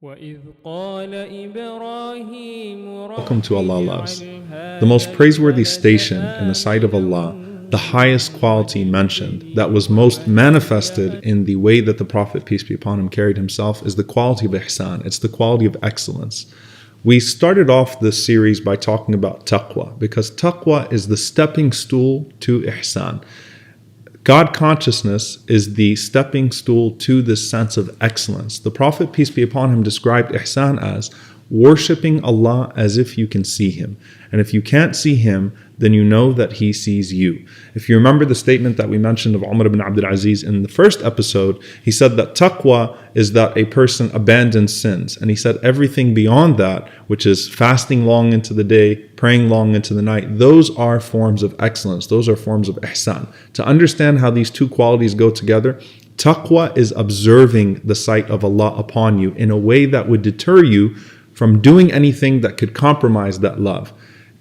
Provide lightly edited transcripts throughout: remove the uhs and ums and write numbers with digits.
Welcome To Allah loves. The most praiseworthy station in the sight of Allah, the highest quality mentioned, that was most manifested in the way that the Prophet, peace be upon him, carried himself, is the quality of ihsan. It's the quality of excellence. We started off this series by talking about taqwa, because taqwa is the stepping stool to ihsan. God consciousness is the stepping stool to this sense of excellence. The Prophet, peace be upon him, described ihsan as worshipping Allah as if you can see Him. And if you can't see Him, then you know that He sees you. If you remember the statement that we mentioned of Umar ibn Abdul Aziz in the first episode, he said that taqwa is that a person abandons sins. And he said everything beyond that, which is fasting long into the day, praying long into the night, those are forms of excellence. Those are forms of ihsan. To understand how these two qualities go together, taqwa is observing the sight of Allah upon you in a way that would deter you from doing anything that could compromise that love.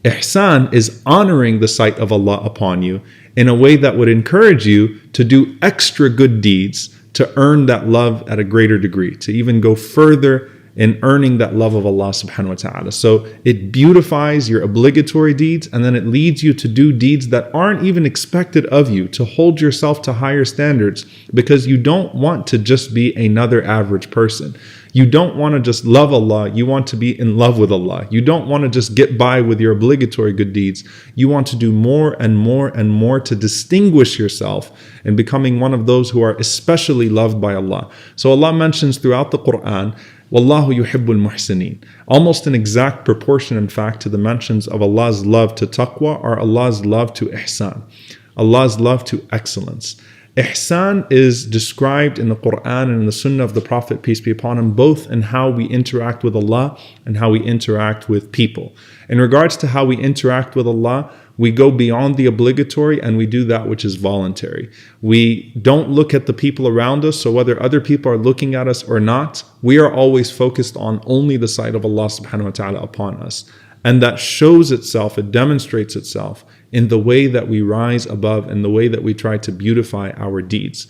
Ihsan is honoring the sight of Allah upon you in a way that would encourage you to do extra good deeds to earn that love at a greater degree, to even go further in earning that love of Allah subhanahu wa ta'ala. So it beautifies your obligatory deeds, and then it leads you to do deeds that aren't even expected of you, to hold yourself to higher standards, because you don't want to just be another average person. You don't want to just love Allah, you want to be in love with Allah. You don't want to just get by with your obligatory good deeds. You want to do more and more and more to distinguish yourself in becoming one of those who are especially loved by Allah. So Allah mentions throughout the Quran, Wallahu yuhibbul muhsineen. Almost an exact proportion, in fact, to the mentions of Allah's love to taqwa are Allah's love to ihsan, Allah's love to excellence. Ihsan is described in the Quran and in the Sunnah of the Prophet, peace be upon him, both in how we interact with Allah and how we interact with people. In regards to how we interact with Allah, we go beyond the obligatory and we do that which is voluntary. We don't look at the people around us, so whether other people are looking at us or not, we are always focused on only the sight of Allah subhanahu wa ta'ala upon us. And that shows itself, it demonstrates itself in the way that we rise above and the way that we try to beautify our deeds.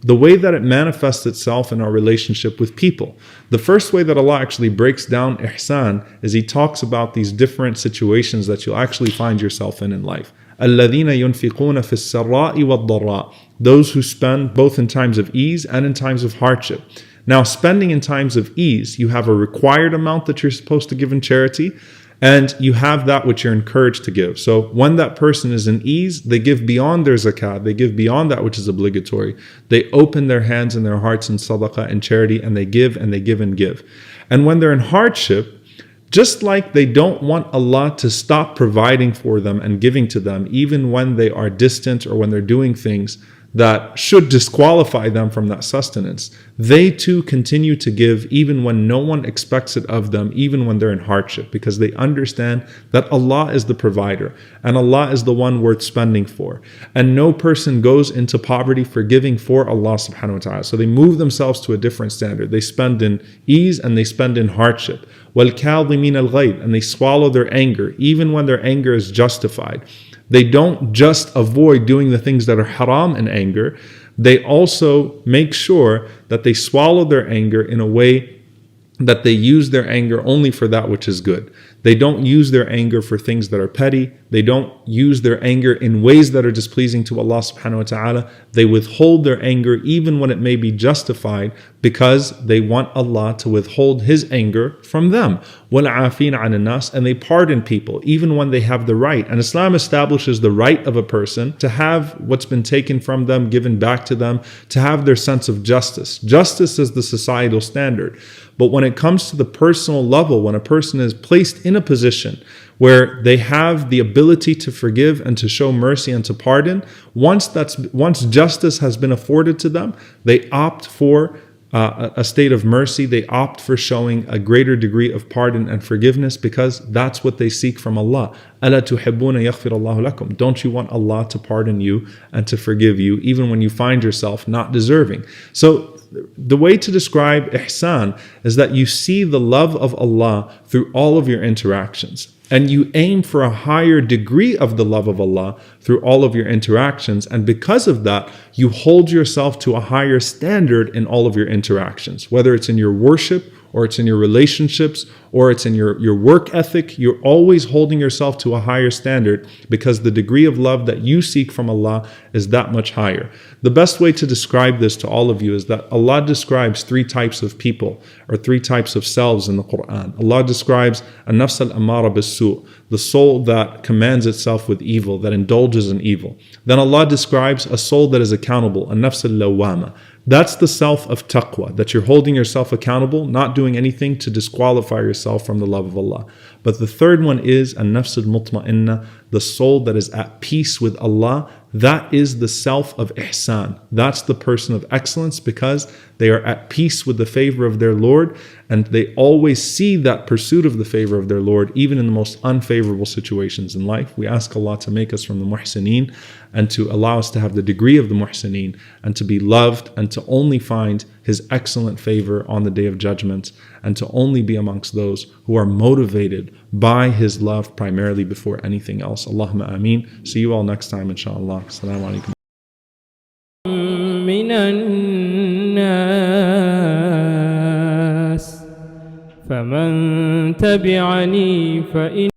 The way that it manifests itself in our relationship with people. The first way that Allah actually breaks down ihsan is He talks about these different situations that you'll actually find yourself in life. الَّذِينَ يُنْفِقُونَ فِي السَّرَّاءِ وَالضَّرَّاءِ. Those who spend both in times of ease and in times of hardship. Now, spending in times of ease, you have a required amount that you're supposed to give in charity, and you have that which you're encouraged to give. So when that person is in ease, they give beyond their zakat, they give beyond that which is obligatory. They open their hands and their hearts in sadaqah and charity, and they give and they give and give. And when they're in hardship, just like they don't want Allah to stop providing for them and giving to them, even when they are distant or when they're doing things that should disqualify them from that sustenance, they too continue to give even when no one expects it of them, even when they're in hardship, because they understand that Allah is the provider and Allah is the one worth spending for. And no person goes into poverty for giving for Allah subhanahu wa ta'ala. So they move themselves to a different standard. They spend in ease and they spend in hardship. وَالْكَاظِمِينَ الْغَيْظَ. And they swallow their anger, even when their anger is justified. They don't just avoid doing the things that are haram in anger. They also make sure that they swallow their anger in a way that they use their anger only for that which is good. They don't use their anger for things that are petty. They don't use their anger in ways that are displeasing to Allah subhanahu wa ta'ala. They withhold their anger even when it may be justified, because they want Allah to withhold His anger from them. وَالْعَافِينَ عَنِ النَّاسِ. And they pardon people even when they have the right. And Islam establishes the right of a person to have what's been taken from them given back to them, to have their sense of justice. Justice is the societal standard. But when it comes to the personal level, when a person is placed in a position where they have the ability to forgive and to show mercy and to pardon, once justice has been afforded to them, they opt for a state of mercy. They opt for showing a greater degree of pardon and forgiveness, because that's what they seek from Allah. أَلَا تُحِبُّونَ يَغْفِرَ اللَّهُ لَكُمْ. Don't you want Allah to pardon you and to forgive you, even when you find yourself not deserving? So the way to describe ihsan is that you see the love of Allah through all of your interactions. And you aim for a higher degree of the love of Allah through all of your interactions. And because of that, you hold yourself to a higher standard in all of your interactions, whether it's in your worship or it's in your relationships, or it's in your work ethic. You're always holding yourself to a higher standard because the degree of love that you seek from Allah is that much higher. The best way to describe this to all of you is that Allah describes three types of people or three types of selves in the Quran. Allah describes an-nafs al-amara bis-su', the soul that commands itself with evil, that indulges in evil. Then Allah describes a soul that is accountable, an-nafs al-lawwama. That's the self of taqwa, that you're holding yourself accountable, not doing anything to disqualify yourself from the love of Allah. But the third one is an-nafs al-mutma'inna, the soul that is at peace with Allah. That is the self of ihsan. That's the person of excellence because they are at peace with the favor of their Lord, and they always see that pursuit of the favor of their Lord even in the most unfavorable situations in life. We ask Allah to make us from the muhsineen and to allow us to have the degree of the muhsineen and to be loved and to only find His excellent favor on the Day of Judgment and to only be amongst those who are motivated by His love primarily before anything else. Allahumma ameen. See you all next time, inshallah. Assalamu alaikum. من الناس فمن تبعني فإن